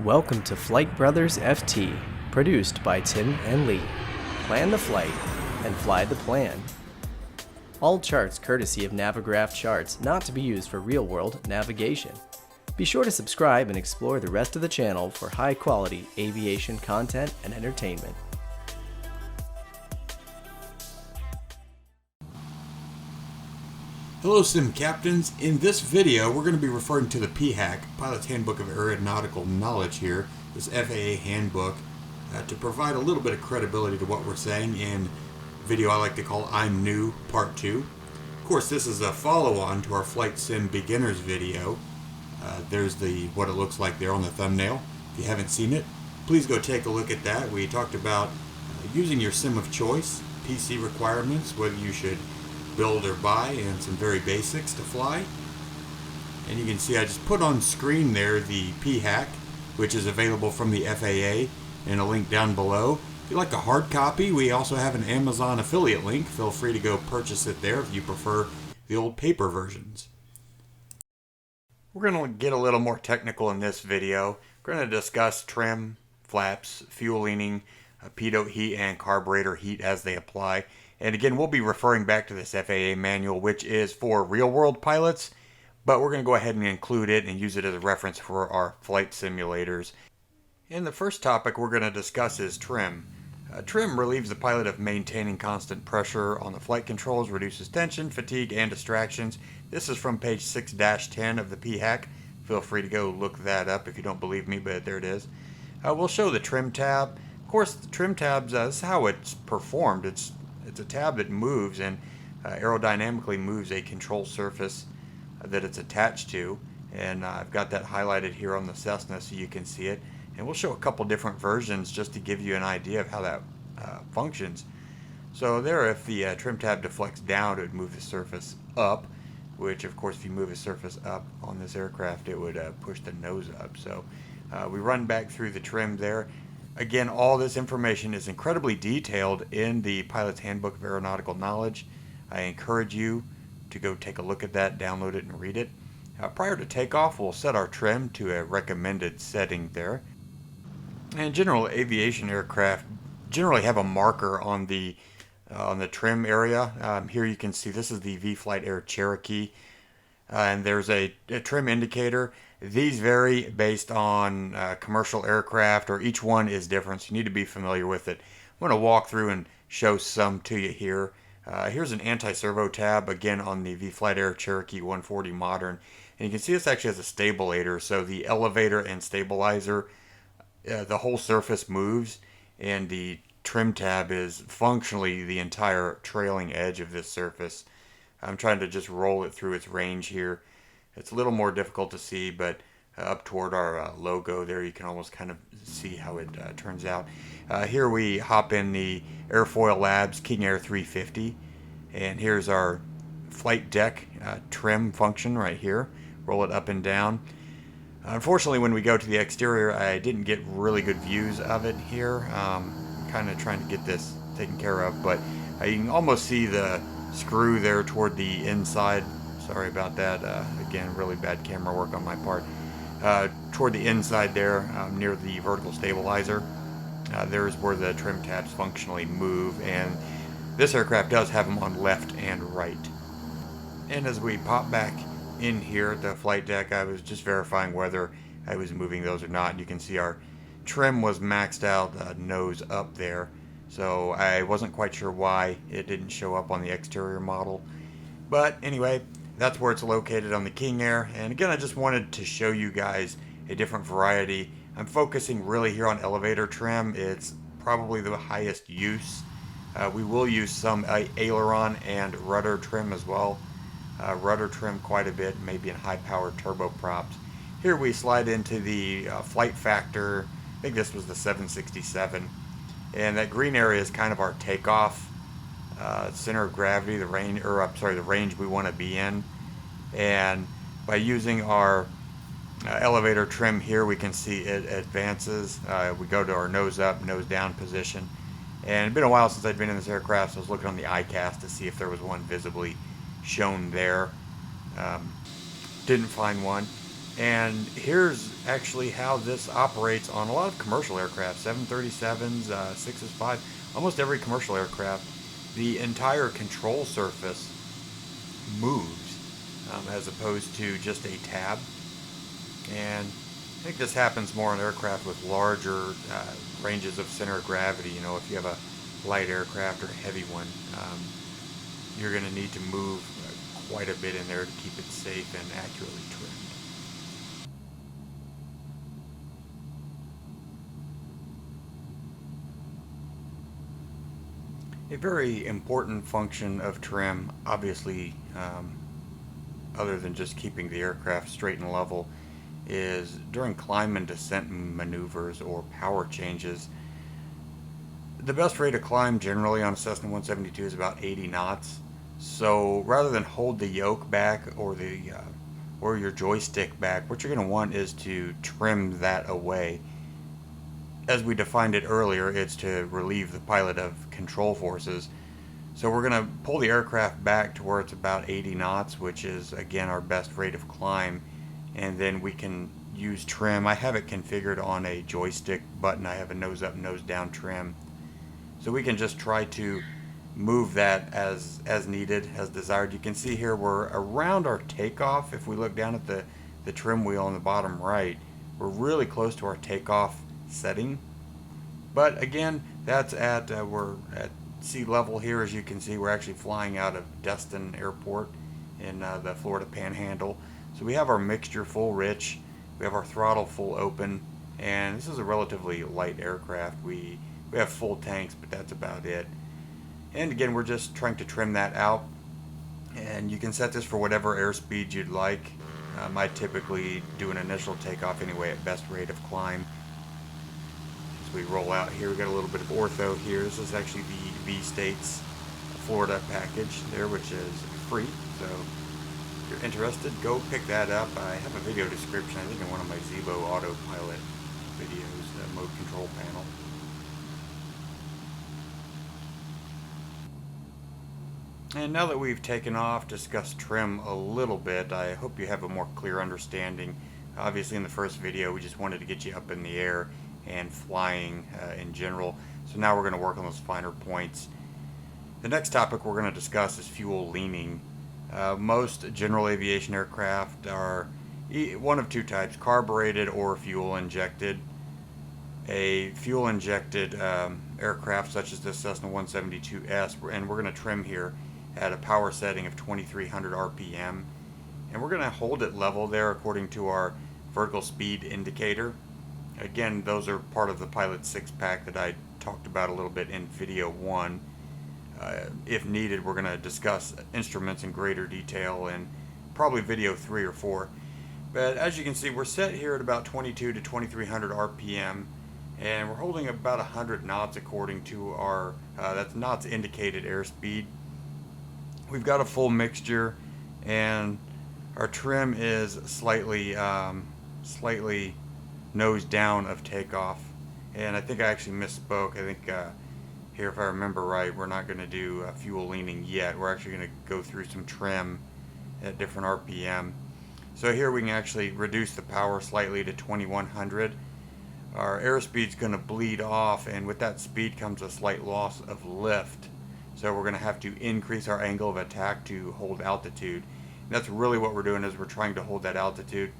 Welcome to Flight Brothers FT, produced by Tim and Lee. Plan the flight and fly the plan. All charts courtesy of Navigraph charts, not to be used for real-world navigation. Be sure to subscribe and explore the rest of the channel for high-quality aviation content and entertainment. Hello Sim Captains. In this video we're going to be referring to the PHAK, Pilot's Handbook of Aeronautical Knowledge here, this FAA Handbook, to provide a little bit of credibility to what we're saying in a video I like to call I'm New Part 2. Of course this is a follow-on to our Flight Sim Beginners video. There's what it looks like there on the thumbnail. If you haven't seen it, please go take a look at that. We talked about using your sim of choice, PC requirements, whether you should build or buy, and some very basics to fly. And you can see I just put on screen there the PHAK, which is available from the FAA, and a link down below. If you like a hard copy, we also have an Amazon affiliate link. Feel free to go purchase it there if you prefer the old paper versions. We're going to get a little more technical in this video. We're going to discuss trim, flaps, fuel leaning, pitot heat, and carburetor heat as they apply. And again, we'll be referring back to this FAA manual, which is for real-world pilots, but we're going to go ahead and include it and use it as a reference for our flight simulators. And the first topic we're going to discuss is trim. Trim relieves the pilot of maintaining constant pressure on the flight controls, reduces tension, fatigue, and distractions. This is from page 6-10 of the PHAK. Feel free to go look that up if you don't believe me, but there it is. We'll show the trim tab. Of course, the trim tabs, this is how it's performed. It's a tab that moves and aerodynamically moves a control surface that it's attached to. And I've got that highlighted here on the Cessna so you can see it. And we'll show a couple different versions just to give you an idea of how that functions. So there, if the trim tab deflects down, it would move the surface up, which of course if you move the surface up on this aircraft, it would push the nose up. So we run back through the trim there. Again, all this information is incredibly detailed in the Pilot's Handbook of Aeronautical Knowledge. I encourage you to go take a look at that, download it, and read it. Prior to takeoff, we'll set our trim to a recommended setting there. And general aviation aircraft generally have a marker on the trim area. Here you can see this is the V-Flight Air Cherokee, and there's a trim indicator. These vary based on commercial aircraft, or each one is different, so you need to be familiar with it. I'm going to walk through and show some to you here. Here's an anti-servo tab, again on the V-Flight Air Cherokee 140 Modern. And you can see this actually has a stabilator, so the elevator and stabilizer, the whole surface moves, and the trim tab is functionally the entire trailing edge of this surface. I'm trying to just roll it through its range here. It's a little more difficult to see, but up toward our logo there, you can almost kind of see how it turns out. Here we hop in the Airfoil Labs King Air 350, and here's our flight deck trim function right here. Roll it up and down. Unfortunately, when we go to the exterior, I didn't get really good views of it here. Kind of trying to get this taken care of, but you can almost see the screw there toward the inside. Sorry about that. Again, really bad camera work on my part. Toward the inside there, near the vertical stabilizer, there's where the trim tabs functionally move, and this aircraft does have them on left and right. And as we pop back in here at the flight deck, I was just verifying whether I was moving those or not. You can see our trim was maxed out, nose up there, so I wasn't quite sure why it didn't show up on the exterior model. But anyway, that's where it's located on the King Air. And again, I just wanted to show you guys a different variety. I'm focusing really here on elevator trim. It's probably the highest use. We will use some aileron and rudder trim as well. Rudder trim quite a bit, maybe in high-powered turboprops. Here we slide into the flight factor. I think this was the 767. And that green area is kind of our takeoff center of gravity, the range we want to be in. And by using our elevator trim here, we can see it advances. We go to our nose up, nose down position. And it's been a while since I'd been in this aircraft, so I was looking on the iCast to see if there was one visibly shown there. Didn't find one. And here's actually how this operates on a lot of commercial aircraft, 737s, 6s5, almost every commercial aircraft. The entire control surface moves as opposed to just a tab. And I think this happens more on aircraft with larger ranges of center of gravity. You know, if you have a light aircraft or a heavy one, you're going to need to move quite a bit in there to keep it safe and accurately trimmed. A very important function of trim, obviously, other than just keeping the aircraft straight and level, is during climb and descent maneuvers or power changes. The best rate of climb generally on a Cessna 172 is about 80 knots. So rather than hold the yoke back or your joystick back, what you're going to want is to trim that away. As we defined it earlier, it's to relieve the pilot of control forces. So we're going to pull the aircraft back to where it's about 80 knots, which is again our best rate of climb, and then we can use trim. I have it configured on a joystick button. I have a nose up, nose down trim. So we can just try to move that as needed, as desired. You can see here we're around our takeoff. If we look down at the trim wheel on the bottom right, we're really close to our takeoff setting. But again, that's we're at sea level here. As you can see, we're actually flying out of Destin Airport in the Florida Panhandle. So we have our mixture full rich, we have our throttle full open, and this is a relatively light aircraft. We have full tanks, but that's about it. And again, we're just trying to trim that out, and you can set this for whatever airspeed you'd like. I typically do an initial takeoff anyway at best rate of climb. As we roll out here, we got a little bit of ortho here. This is actually the V-States Florida package there, which is free. So if you're interested, go pick that up. I have a video description, I think in one of my Zebo autopilot videos, the mode control panel. And now that we've taken off, discussed trim a little bit, I hope you have a more clear understanding. Obviously in the first video we just wanted to get you up in the air and flying in general. So now we're going to work on those finer points. The next topic we're going to discuss is fuel leaning. Most general aviation aircraft are one of two types, carbureted or fuel injected. A fuel injected aircraft such as this Cessna 172S, and we're going to trim here at a power setting of 2300 RPM, and we're going to hold it level there according to our vertical speed indicator. Again, those are part of the Pilot 6-pack that I talked about a little bit in video 1. If needed, we're going to discuss instruments in greater detail in probably video 3 or 4. But as you can see, we're set here at about 22 to 2300 RPM, and we're holding about 100 knots according to our that's knots indicated airspeed. We've got a full mixture, and our trim is slightly nose down of takeoff. And I think I actually misspoke. I think here, if I remember right, we're not going to do fuel leaning yet. We're actually going to go through some trim at different RPM. So here we can actually reduce the power slightly to 2100. Our airspeed's going to bleed off, and with that speed comes a slight loss of lift. So we're going to have to increase our angle of attack to hold altitude. And that's really what we're doing, is we're trying to hold that altitude.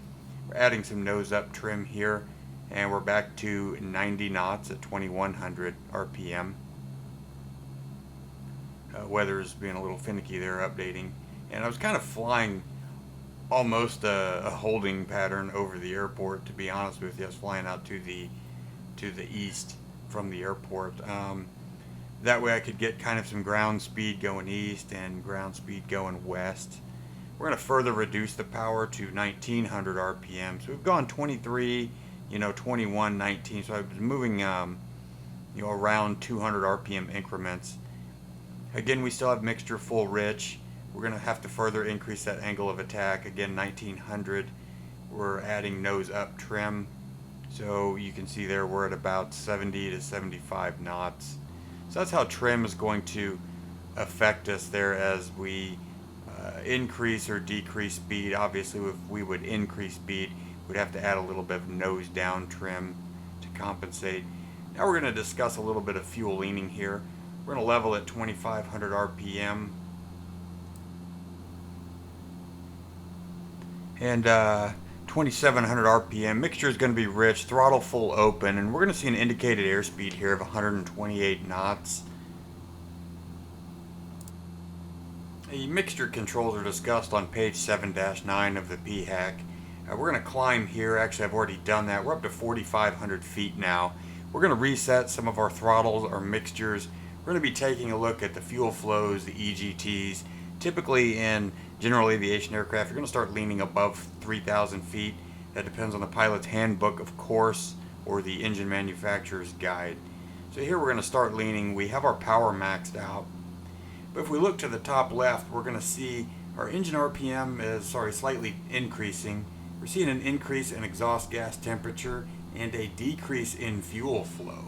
We're adding some nose up trim here, and we're back to 90 knots at 2100 RPM. Weather's being a little finicky there, updating. And I was kind of flying almost a holding pattern over the airport, to be honest with you. I was flying out to the east from the airport. That way I could get kind of some ground speed going east and ground speed going west. We're going to further reduce the power to 1900 RPM. So we've gone 23, 21, 19. So I was moving, around 200 RPM increments. Again, we still have mixture full rich. We're going to have to further increase that angle of attack. Again, 1900. We're adding nose up trim. So you can see there we're at about 70 to 75 knots. So that's how trim is going to affect us there as we increase or decrease speed. Obviously, if we would increase speed, we'd have to add a little bit of nose down trim to compensate. Now we're going to discuss a little bit of fuel leaning here. We're going to level at 2500 RPM. And 2700 RPM. Mixture is going to be rich, throttle full open, and we're going to see an indicated airspeed here of 128 knots. The mixture controls are discussed on page 7-9 of the PHAK. We're going to climb here. Actually, I've already done that. We're up to 4,500 feet now. We're going to reset some of our throttles, our mixtures. We're going to be taking a look at the fuel flows, the EGTs. Typically in general aviation aircraft, you're going to start leaning above 3,000 feet. That depends on the pilot's handbook, of course, or the engine manufacturer's guide. So here we're going to start leaning. We have our power maxed out. But if we look to the top left, we're going to see our engine RPM is slightly increasing. We're seeing an increase in exhaust gas temperature and a decrease in fuel flow.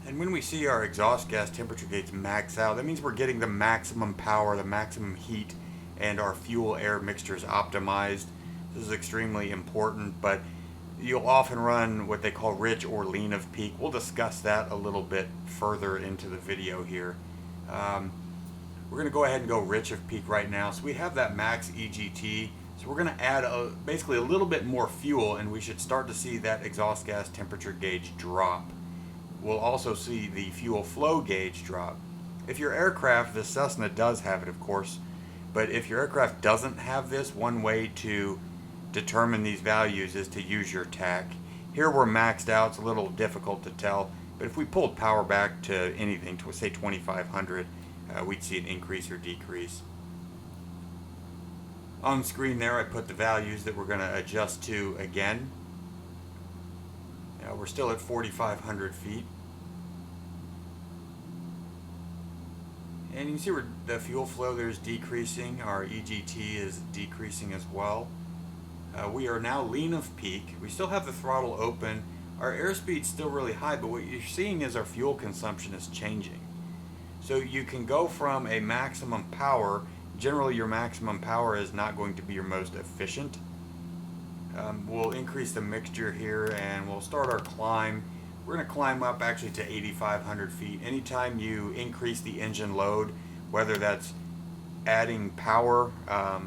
And when we see our exhaust gas temperature gauge max out, that means we're getting the maximum power, the maximum heat, and our fuel air mixture is optimized. This is extremely important, but you'll often run what they call rich or lean of peak. We'll discuss that a little bit further into the video here. We're going to go ahead and go rich of peak right now. So we have that max EGT. So we're going to add basically a little bit more fuel, and we should start to see that exhaust gas temperature gauge drop. We'll also see the fuel flow gauge drop. If your aircraft, the Cessna does have it, of course, but if your aircraft doesn't have this, one way to determine these values is to use your TAC. Here we're maxed out. It's a little difficult to tell, but if we pulled power back to anything, to say 2500, we'd see an increase or decrease. On screen there I put the values that we're going to adjust to again. We're still at 4,500 feet. And you can see where the fuel flow there is decreasing. Our EGT is decreasing as well. We are now lean of peak. We still have the throttle open. Our airspeed's still really high, but what you're seeing is our fuel consumption is changing. So you can go from a maximum power. Generally your maximum power is not going to be your most efficient. We'll increase the mixture here and we'll start our climb. We're going to climb up actually to 8,500 feet. Anytime you increase the engine load, whether that's adding power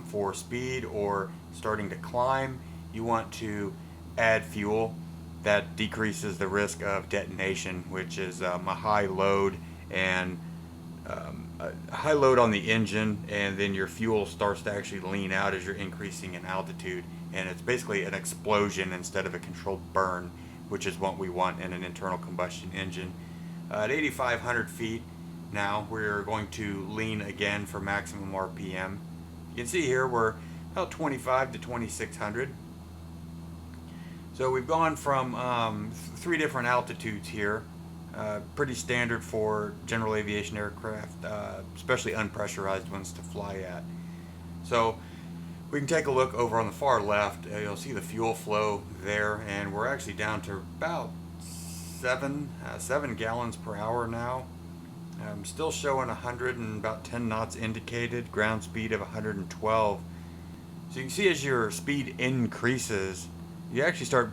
for speed or starting to climb, you want to add fuel. That decreases the risk of detonation, which is a high load and a high load on the engine, and then your fuel starts to actually lean out as you're increasing in altitude, and it's basically an explosion instead of a controlled burn, which is what we want in an internal combustion engine. At 8,500 feet now, we're going to lean again for maximum RPM. You can see here we're about 25 to 2,600. So we've gone from 3 different altitudes here. Pretty standard for general aviation aircraft, especially unpressurized ones to fly at. So we can take a look over on the far left. You'll see the fuel flow there, and we're actually down to about 7 gallons per hour now. Still showing 100 and about 10 knots indicated, ground speed of 112. So you can see as your speed increases, you actually start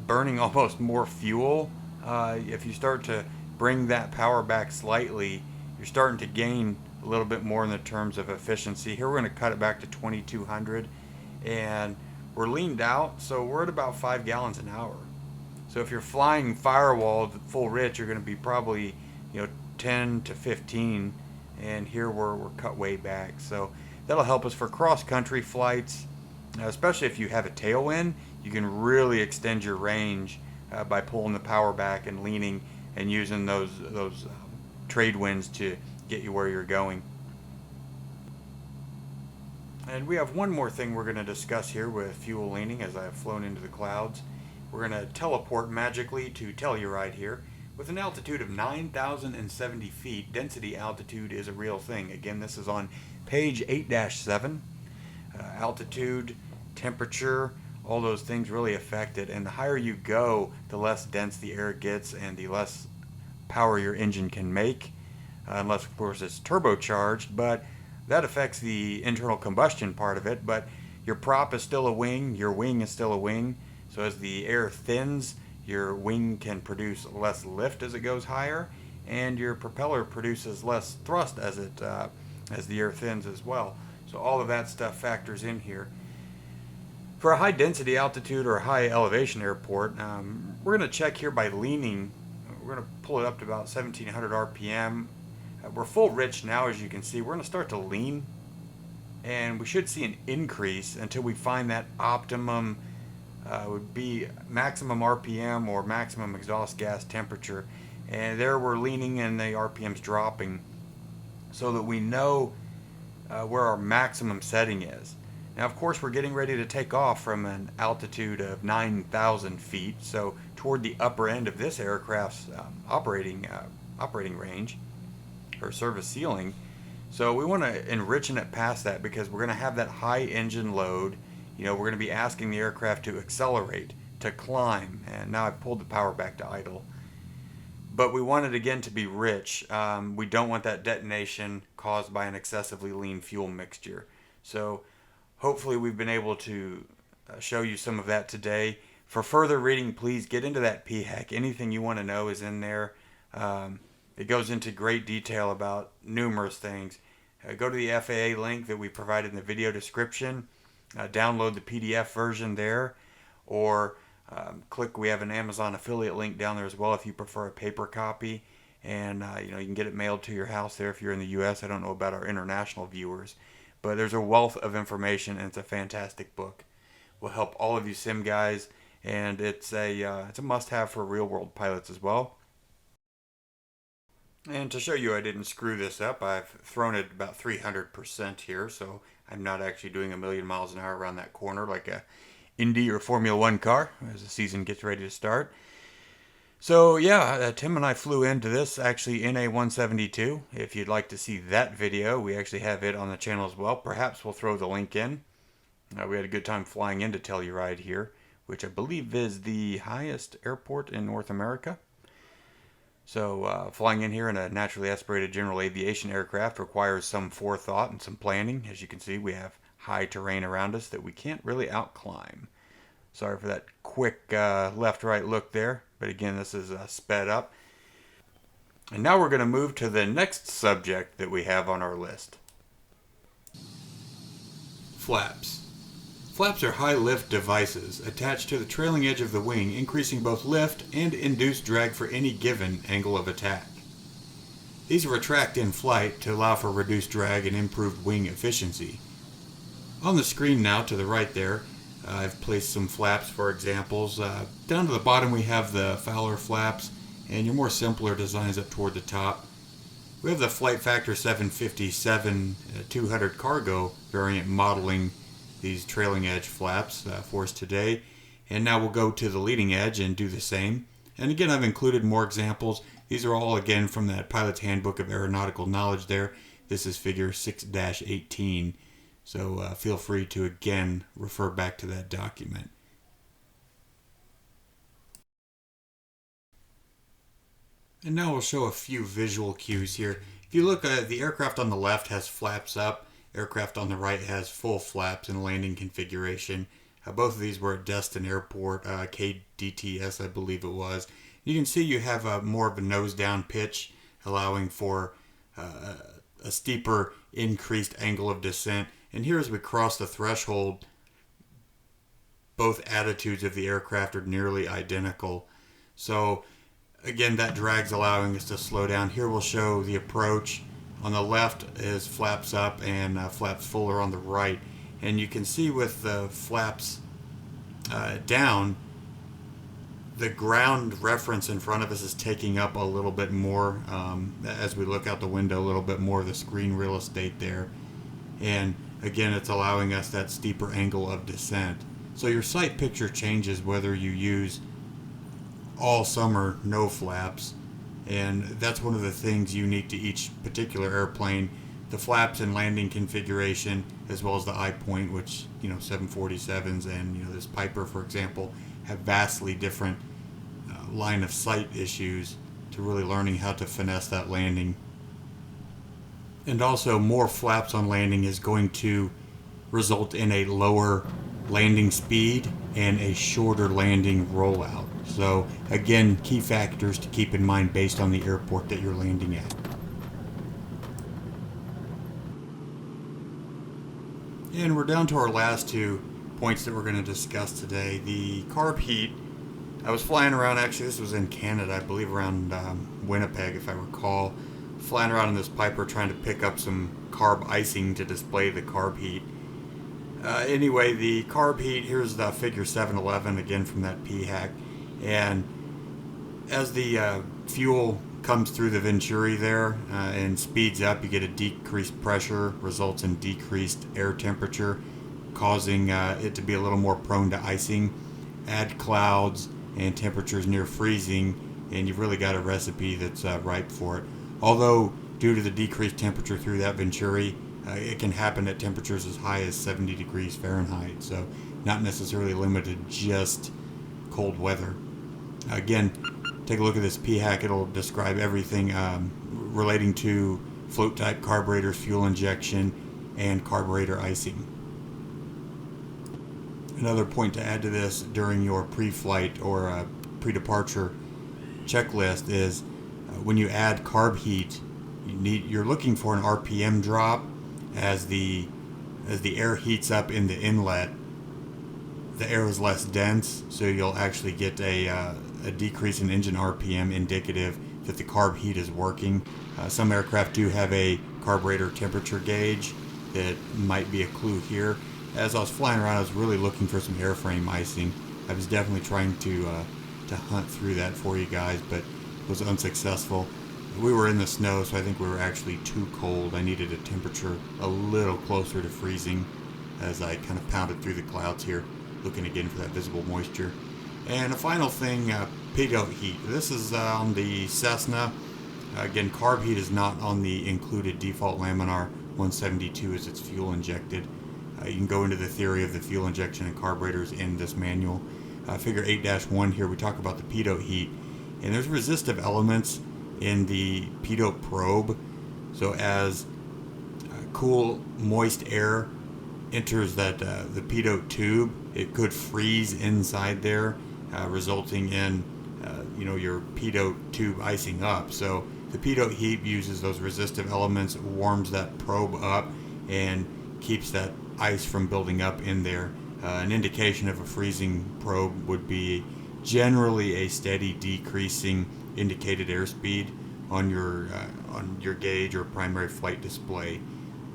burning almost more fuel. If you start to bring that power back slightly, you're starting to gain a little bit more in the terms of efficiency. Here we're going to cut it back to 2,200, and we're leaned out, so we're at about 5 gallons an hour. So if you're flying firewall full rich, you're going to be probably 10 to 15, and here we're cut way back. So that'll help us for cross-country flights, especially if you have a tailwind. You can really extend your range by pulling the power back and leaning and using those trade winds to get you where you're going. And we have one more thing we're going to discuss here with fuel leaning as I have flown into the clouds. We're going to teleport magically to Telluride here. With an altitude of 9,070 feet, density altitude is a real thing. Again, this is on page 8-7. Altitude, temperature, all those things really affect it, and the higher you go, the less dense the air gets and the less power your engine can make, unless of course it's turbocharged, but that affects the internal combustion part of it. But your prop is still a wing, your wing is still a wing. So as the air thins, your wing can produce less lift as it goes higher, and your propeller produces less thrust as the air thins as well. So all of that stuff factors in here. For a high density altitude or a high elevation airport, we're going to check here by leaning. We're going to pull it up to about 1700 RPM. We're full rich now, as you can see. We're going to start to lean, and we should see an increase until we find that optimum, would be maximum RPM or maximum exhaust gas temperature. And there we're leaning and the RPM's dropping so that we know where our maximum setting is. Now, of course, we're getting ready to take off from an altitude of 9,000 feet, so toward the upper end of this aircraft's operating range or service ceiling. So we want to enrich it past that, because we're going to have that high engine load. We're going to be asking the aircraft to accelerate, to climb, and now I've pulled the power back to idle. But we want it again to be rich. We don't want that detonation caused by an excessively lean fuel mixture. So hopefully we've been able to show you some of that today. For further reading, please get into that PHAK. Anything you want to know is in there. It goes into great detail about numerous things. Go to the FAA link that we provided in the video description. Download the PDF version there, or we have an Amazon affiliate link down there as well if you prefer a paper copy. And you can get it mailed to your house there if you're in the U.S. I don't know about our international viewers, but there's a wealth of information, and it's a fantastic book. Will help all of you sim guys, and it's a must-have for real-world pilots as well. And to show you I didn't screw this up, I've thrown it about 300% here, so I'm not actually doing 1,000,000 miles an hour around that corner like a Indy or Formula One car as the season gets ready to start. So yeah, Tim and I flew into this actually in a 172. If you'd like to see that video, we actually have it on the channel as well. Perhaps we'll throw the link in. We had a good time flying into Telluride here, which I believe is the highest airport in North America. So flying in here in a naturally aspirated general aviation aircraft requires some forethought and some planning. As you can see, we have high terrain around us that we can't really outclimb. Sorry for that quick left-right look there, but again, this is sped up. And now we're going to move to the next subject that we have on our list. Flaps. Flaps are high-lift devices attached to the trailing edge of the wing, increasing both lift and induced drag for any given angle of attack. These retract in flight to allow for reduced drag and improved wing efficiency. On the screen now to the right there, I've placed some flaps for examples. Down to the bottom we have the Fowler flaps, and your more simpler designs up toward the top. We have the Flight Factor 757 200 cargo variant modeling these trailing edge flaps for us today. And now we'll go to the leading edge and do the same. And again, I've included more examples. These are all again from that Pilot's Handbook of Aeronautical Knowledge there. This is figure 6-18. So feel free to again refer back to that document. And now we'll show a few visual cues here. If you look at the aircraft on the left has flaps up. Aircraft on the right has full flaps in landing configuration. Both of these were at Destin Airport, KDTS I believe it was. You can see you have more of a nose down pitch, allowing for a steeper increased angle of descent. And here as we cross the threshold, both attitudes of the aircraft are nearly identical. So again, that drag's allowing us to slow down. Here we'll show the approach. On the left is flaps up and flaps fuller on the right. And you can see with the flaps down, the ground reference in front of us is taking up a little bit more as we look out the window, a little bit more of the screen real estate there. And again, it's allowing us that steeper angle of descent. So your sight picture changes whether you use all summer no flaps. And that's one of the things unique to each particular airplane. The flaps and landing configuration, as well as the eye point, which 747s and this Piper, for example, have vastly different line of sight issues to really learning how to finesse that landing. And also, more flaps on landing is going to result in a lower landing speed and a shorter landing rollout. So again, key factors to keep in mind based on the airport that you're landing at. And we're down to our last 2 points that we're going to discuss today. The carb heat. I was flying around, actually this was in Canada, I believe around Winnipeg if I recall, flying around in this Piper trying to pick up some carb icing to display the carb heat. Anyway, the carb heat, here's the figure 711 again from that PHAK, and as the fuel comes through the venturi there and speeds up, you get a decreased pressure, results in decreased air temperature, causing it to be a little more prone to icing. Add clouds and temperatures near freezing, and you've really got a recipe that's ripe for it. Although, due to the decreased temperature through that venturi, it can happen at temperatures as high as 70 degrees Fahrenheit, so not necessarily limited just cold weather. Again, take a look at this PHAK. It'll describe everything relating to float type carburetors, fuel injection, and carburetor icing. Another point to add to this during your pre-flight or pre-departure checklist is when you add carb heat, you're looking for an RPM drop as the air heats up in the inlet. The air is less dense, so you'll actually get a decrease in engine RPM indicative that the carb heat is working. Some aircraft do have a carburetor temperature gauge that might be a clue here. As I was flying around, I was really looking for some airframe icing. I was definitely trying to hunt through that for you guys, but was unsuccessful. We were in the snow, so I think we were actually too cold. I needed a temperature a little closer to freezing as I kind of pounded through the clouds here, looking again for that visible moisture. And a final thing, pitot heat. This is on the Cessna. Again, carb heat is not on the included default Laminar 172 as it's fuel injected. You can go into the theory of the fuel injection and carburetors in this manual. Figure 8-1 here, we talk about the pitot heat. And there's resistive elements in the pitot probe. So as cool, moist air enters that the pitot tube, it could freeze inside there, resulting in your pitot tube icing up. So the pitot heat uses those resistive elements, warms that probe up, and keeps that ice from building up in there. An indication of a freezing probe would be generally a steady decreasing indicated airspeed on your gauge or primary flight display.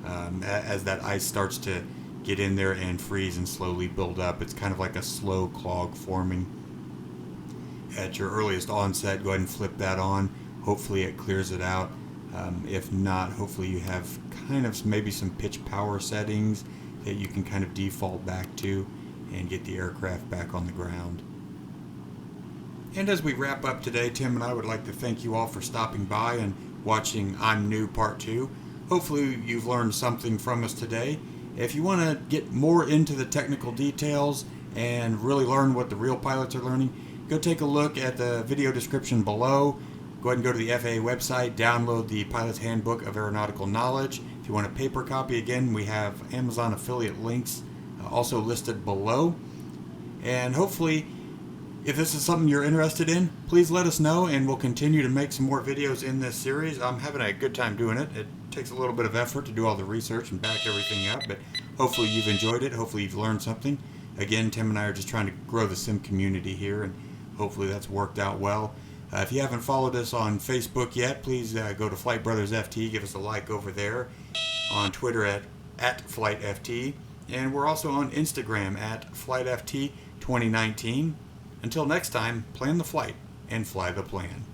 As that ice starts to get in there and freeze and slowly build up, it's kind of like a slow clog forming. At your earliest onset, go ahead and flip that on. Hopefully it clears it out. If not, hopefully you have kind of maybe some pitch power settings that you can kind of default back to and get the aircraft back on the ground. And as we wrap up today, Tim and I would like to thank you all for stopping by and watching I'm New Part 2. Hopefully you've learned something from us today. If you want to get more into the technical details and really learn what the real pilots are learning, go take a look at the video description below. Go ahead and go to the FAA website, download the Pilot's Handbook of Aeronautical Knowledge. If you want a paper copy, again, we have Amazon affiliate links also listed below. And hopefully, if this is something you're interested in, please let us know, and we'll continue to make some more videos in this series. I'm having a good time doing it. It takes a little bit of effort to do all the research and back everything up, but hopefully you've enjoyed it. Hopefully you've learned something. Again, Tim and I are just trying to grow the sim community here, and hopefully that's worked out well. If you haven't followed us on Facebook yet, please go to Flight Brothers FT. Give us a like over there. On Twitter at FlightFT. And we're also on Instagram at FlightFT2019. Until next time, plan the flight and fly the plan.